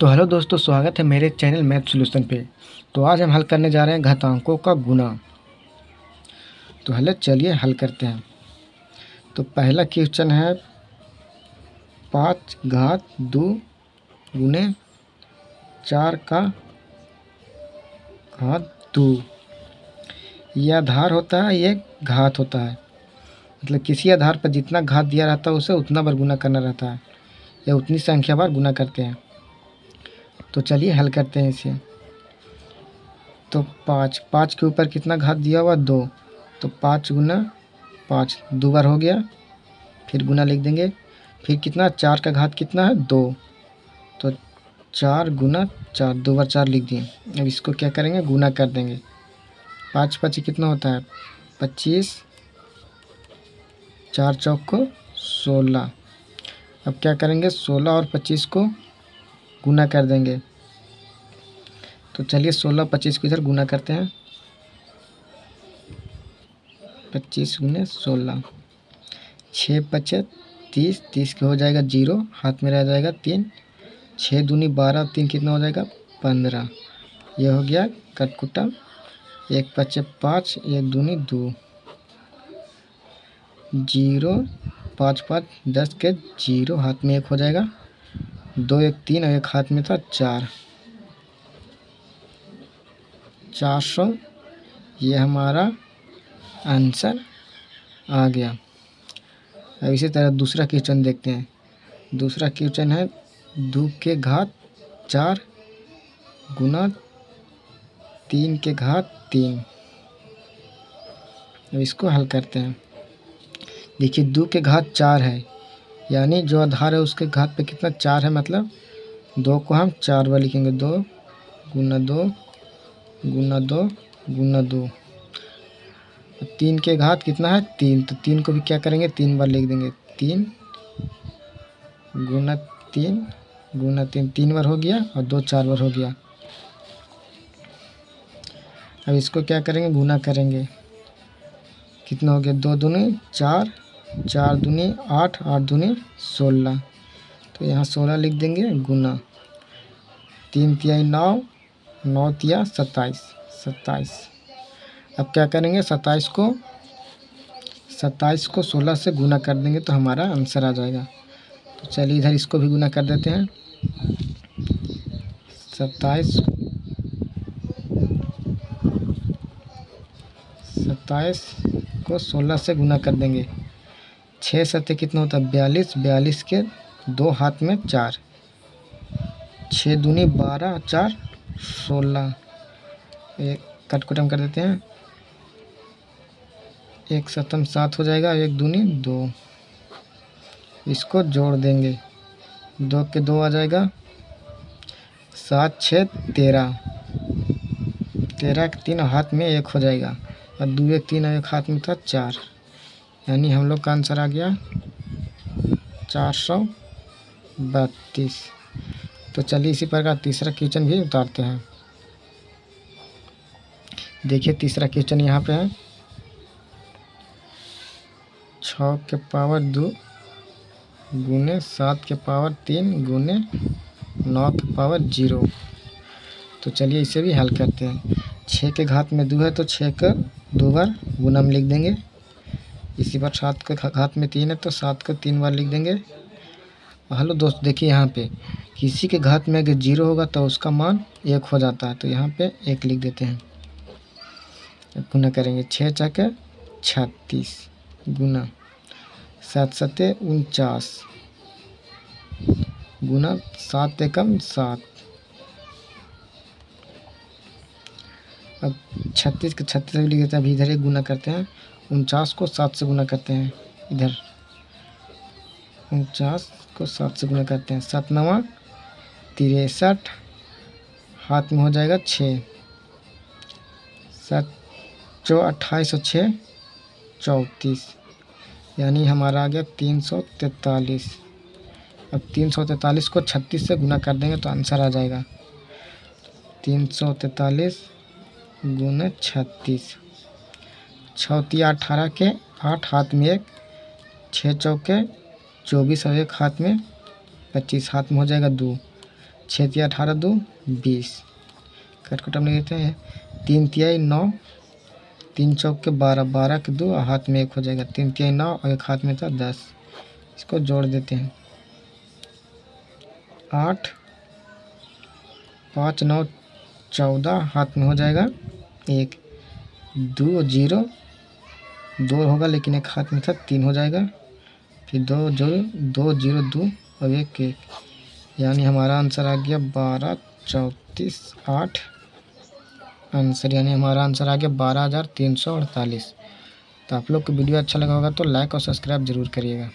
तो हेलो दोस्तों, स्वागत है मेरे चैनल मैथ सॉल्यूशन पे। तो आज हम हल करने जा रहे हैं घातांकों का गुणा। तो चलिए हल करते हैं। तो पहला क्वेश्चन है 5 घात 2 गुने 4 का घात 2। यह आधार होता है, ये घात होता है। मतलब किसी आधार पर जितना घात दिया रहता है उसे उतना बार गुना करना रहता है, या उतनी संख्या बार गुना करते हैं। तो चलिए हल करते हैं इसे। तो 5 के ऊपर कितना घात दिया हुआ 2, तो 5 गुना 5 दो बार हो गया, फिर गुना लिख देंगे। फिर कितना 4 का घात कितना है 2, तो 4 गुना 4 दो बार 4 लिख दिए। अब इसको क्या करेंगे, गुना कर देंगे। 5 5 कितना होता है 25, 4 चौक को 16। अब क्या करेंगे 16 और 25 को गुना कर देंगे। तो चलिए 16 25 को इधर गुना करते हैं। 25 गुने 16, 6 पचे 30, 30 के हो जाएगा 0, हाथ में रह जाएगा 3, 6 दूनी 12, 3 कितना हो जाएगा 15। यह हो गया कटकुटा। 1 पचे 5, 1 दूनी 2, 0, 5 5 10 के 0, हाथ में 1 हो जाएगा। 2 1 3 और 1 हाथ में था 4, 400। ये हमारा आंसर आ गया। अब इसी तरह दूसरा क्वेश्चन देखते हैं। दूसरा क्वेश्चन है 2 के घात 4 गुना 3 के घात 3। अब इसको हल करते हैं। देखिए 2 के घात 4 है, यानी जो आधार है उसके घात पे कितना 4 है, मतलब 2 को हम 4 बार लिखेंगे। 2 गुना 2 गुना 2 गुना 2। 3 के घात कितना है 3, तो 3 को भी क्या करेंगे 3 बार लिख देंगे। 3 गुना 3 गुना 3, 3 बार हो गया, और 2 4 बार हो गया। अब इसको क्या करेंगे, गुना करेंगे। कितना हो गया 2 दूनी 4, 4 दूनी 8, 8 दूनी 16। तो यहाँ 16 लिख देंगे गुना। 3 तिहाई 9, 9 तिया 27, 27। अब क्या करेंगे 27 को 16 से गुना कर देंगे तो हमारा आंसर आ जाएगा। तो चलिए इधर इसको भी गुना कर देते हैं। 27 को 16 से गुना कर देंगे। 6 सत्ते कितना होता है 42, 42 के 2 हाथ में 4, 6 दूनी 12, 4 16। एक कटकुटम कर देते हैं। 1 सतम 7 हो जाएगा, 1 दूनी 2। इसको जोड़ देंगे, 2 के 2 आ जाएगा, 7 6 13, 13 के 3 हाथ में 1 हो जाएगा, और 2 1 3 और 1 हाथ में था 4। यानी हम लोग का आंसर आ गया 432। तो चलिए इसी प्रकार तीसरा क्वेश्चन भी उतारते हैं। देखिए तीसरा क्वेश्चन यहाँ पे है 6 के पावर 2 गुने 7 के पावर 3 गुने 9 के पावर 0। तो चलिए इसे भी हल करते हैं। 6 के घात में 2 है तो 6 का 2 बार गुना में लिख देंगे। इसी बार 7 के घात में 3 है तो 7 को 3 बार लिख देंगे। हेलो दोस्त, देखिए यहाँ पे किसी के घात में अगर 0 होगा तो उसका मान 1 हो जाता है, तो यहाँ पे 1 लिख देते हैं। गुना करेंगे 6 चाके 36 गुना 7 सत्ते 49 गुना 7 एकम 7। अब 36 के 36 लिख देते हैं। अभी इधर एक गुना करते हैं। 49 को 7 से गुना करते हैं। इधर 49 को 7 से गुना करते हैं। 7 9 63, हाथ में हो जाएगा 6, 7 चौ 28 और 6 34, यानी हमारा आ गया 343। अब 343 को 36 से गुना कर देंगे तो आंसर आ जाएगा 343 गुना 36। 6 तिया 18 के 8 हाथ में 1, 6 चौके 24 और 1 हाथ में 25, हाथ में हो जाएगा 2, 6 तिया 18 2 20। कट हम लिख देते हैं 3 तिहाई 9, 3 चौके 12, 12 के 2 हाथ में 1 हो जाएगा, 3 तिहाई 9 और 1 हाथ में था 10। इसको जोड़ देते हैं 8 5 9 14 हाथ में हो जाएगा 1, 2 0 2 होगा लेकिन 1 हाथ में था 3 हो जाएगा, फिर 2 0 2 0 2 और 1 1, यानी हमारा आंसर आ गया 12 34 8। आंसर यानी हमारा आंसर आ गया 12,348। तो आप लोग को वीडियो अच्छा लगा होगा तो लाइक और सब्सक्राइब जरूर करिएगा।